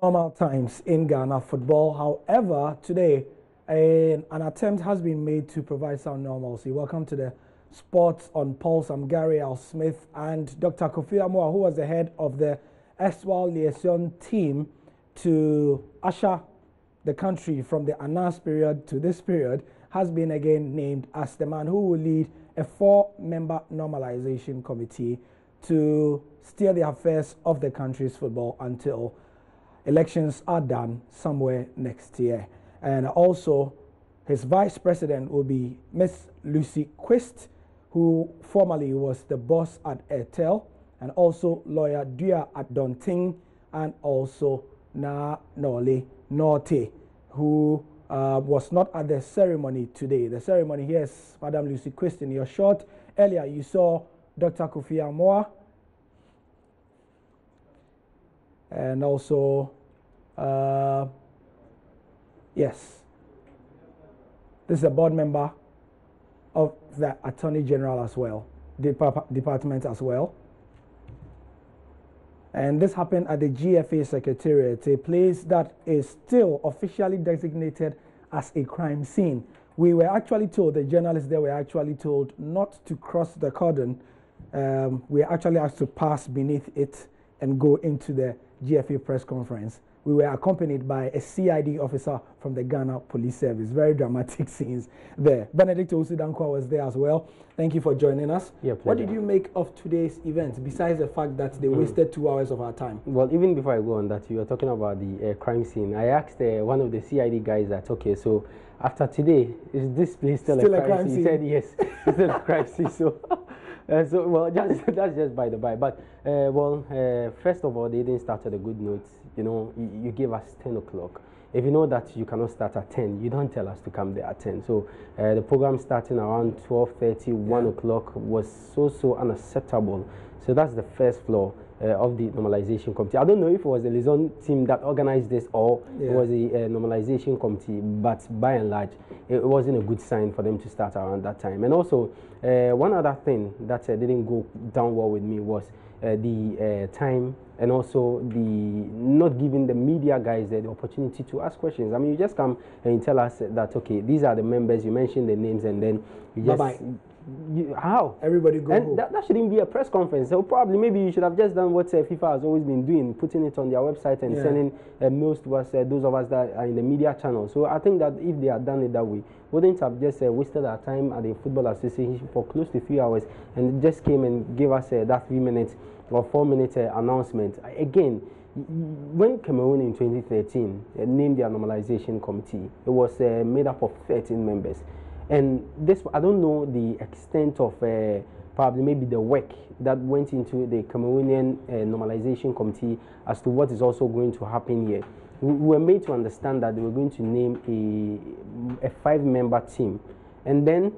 Normal times in Ghana football. However, today an attempt has been made to provide some normalcy. Welcome to the Sports on Pulse. I'm Gary Al Smith and Dr. Kofi Amoah, who was the head of the Eswal liaison team to usher the country from the announced period to this period, has been again named as the man who will lead a 4-member normalization committee to steer the affairs of the country's football until elections are done somewhere next year. And also, his vice president will be Miss Lucy Quist, who formerly was the boss at Airtel, and also lawyer Dua Adonting, and also Na Nole Norte, who was not at the ceremony today. The ceremony, yes, Madam Lucy Quist, in your shot. Earlier, you saw Dr. Kofi Amoah, and also, yes, this is a board member of the Attorney General as well, department as well. And this happened at the GFA Secretariat, a place that is still officially designated as a crime scene. We were actually told, the journalists there were actually told not to cross the cordon. We actually asked to pass beneath it and go into the GFA press conference. We were accompanied by a CID officer from the Ghana Police Service. Very dramatic scenes there. Benedict Osudankwa was there as well. Thank you for joining us. Yeah, what did you make of today's event, besides the fact that they wasted 2 hours of our time? Well, even before I go on that, you were talking about the crime scene. I asked one of the CID guys that, okay, so after today, is this place still a crime scene? He said yes, it's still a crime scene. So, well, that's just by the by. But, first of all, they didn't start at a good note. You know, you gave us 10 o'clock. If you know that you cannot start at 10, you don't tell us to come there at 10. So the program starting around 12:30, 1 o'clock was so unacceptable. So that's the first flaw of the normalization committee. I don't know if it was the liaison team that organized this or it was the normalization committee, but by and large, it wasn't a good sign for them to start around that time. And also, one other thing that didn't go down well with me was the time, and also the not giving the media guys the opportunity to ask questions. I mean, you just come and you tell us that, okay, these are the members, you mention the names, and then you just... Bye-bye. How? Everybody go home. That shouldn't be a press conference. So probably maybe you should have just done what FIFA has always been doing, putting it on their website and sending mails to us, those of us that are in the media channel. So I think that if they had done it that way, wouldn't have just wasted our time at the Football Association for close to 3 hours and just came and gave us that 3 minutes or 4 minute announcement. Again, when Cameroon in 2013 named their normalization committee, it was made up of 13 members. And this, I don't know the extent of probably maybe the work that went into the Cameroonian normalization committee as to what is also going to happen here. We were made to understand that they were going to name a 5-member team, and then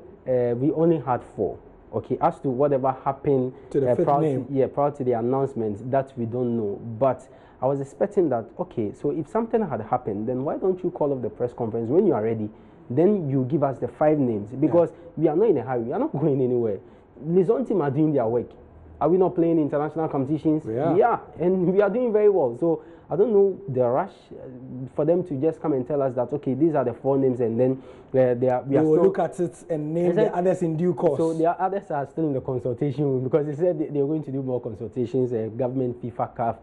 we only had 4. Okay, as to whatever happened to the prior to the announcement, that we don't know. But I was expecting that, okay, so if something had happened, then why don't you call off the press conference when you are ready? Then you give us the 5 names, because we are not in a hurry. We are not going anywhere. Liaison team are doing their work. Are we not playing international competitions? Yeah, and we are doing very well. So I don't know the rush for them to just come and tell us that, okay, these are the 4 names, and then we will look at it and name the others in due course. So the others are still in the consultation room, because they said they were going to do more consultations, government, FIFA, CAF,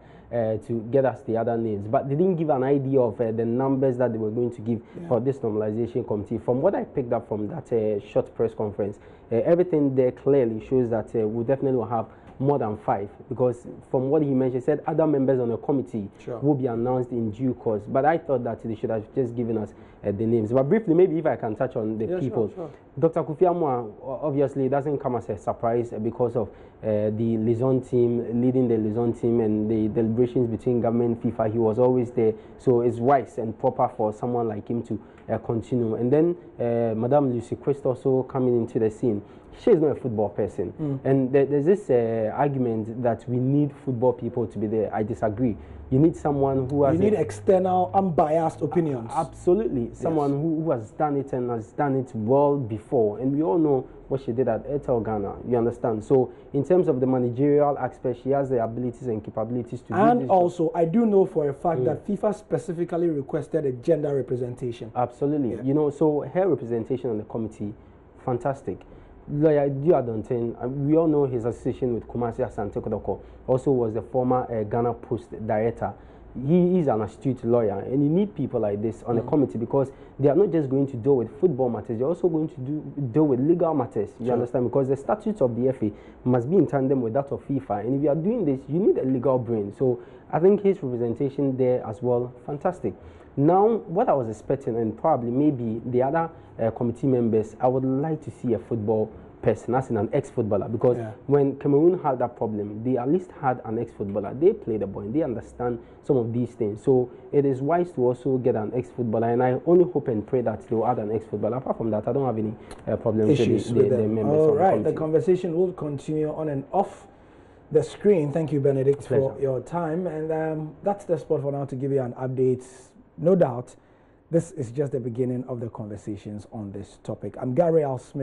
to get us the other names. But they didn't give an idea of the numbers that they were going to give for this normalization committee. From what I picked up from that short press conference, everything there clearly shows that we definitely have more than 5, because from what he mentioned, he said other members on the committee will be announced in due course. But I thought that they should have just given us the names. But briefly, maybe if I can touch on the people. Dr. Kofi Amoah obviously doesn't come as a surprise because of the liaison team, leading the liaison team and the deliberations between government and FIFA. He was always there. So it's wise and proper for someone like him to continue. And then Madam Lucy Quist also coming into the scene. She's not a football person. And there's this argument that we need football people to be there. I disagree. You need someone who has... You need external, unbiased opinions. Absolutely. Someone who has done it and has done it well before. And we all know what she did at Airtel Ghana. You understand? So in terms of the managerial aspect, she has the abilities and capabilities to do this. And also, I do know for a fact that FIFA specifically requested a gender representation. Absolutely. You know, so her representation on the committee, fantastic. Lawyer Duadonten, we all know his association with Kumasi Asante Kodoko, also was the former Ghana Post director. He is an astute lawyer, and you need people like this on the committee because they are not just going to deal with football matters, they're also going to deal with legal matters. You understand? Because the statutes of the FA must be in tandem with that of FIFA, and if you are doing this, you need a legal brain. So I think his representation there as well, fantastic. Now, what I was expecting, and probably maybe the other committee members, I would like to see a football person, as in an ex-footballer, because when Cameroon had that problem, they at least had an ex-footballer. They play the ball and they understand some of these things. So it is wise to also get an ex-footballer, and I only hope and pray that they will add an ex-footballer. Apart from that, I don't have any problems with the members. All right, the conversation will continue on and off the screen. Thank you, Benedict, for your time. And that's the spot for now to give you an update. No doubt, this is just the beginning of the conversations on this topic. I'm Gary Al Smith.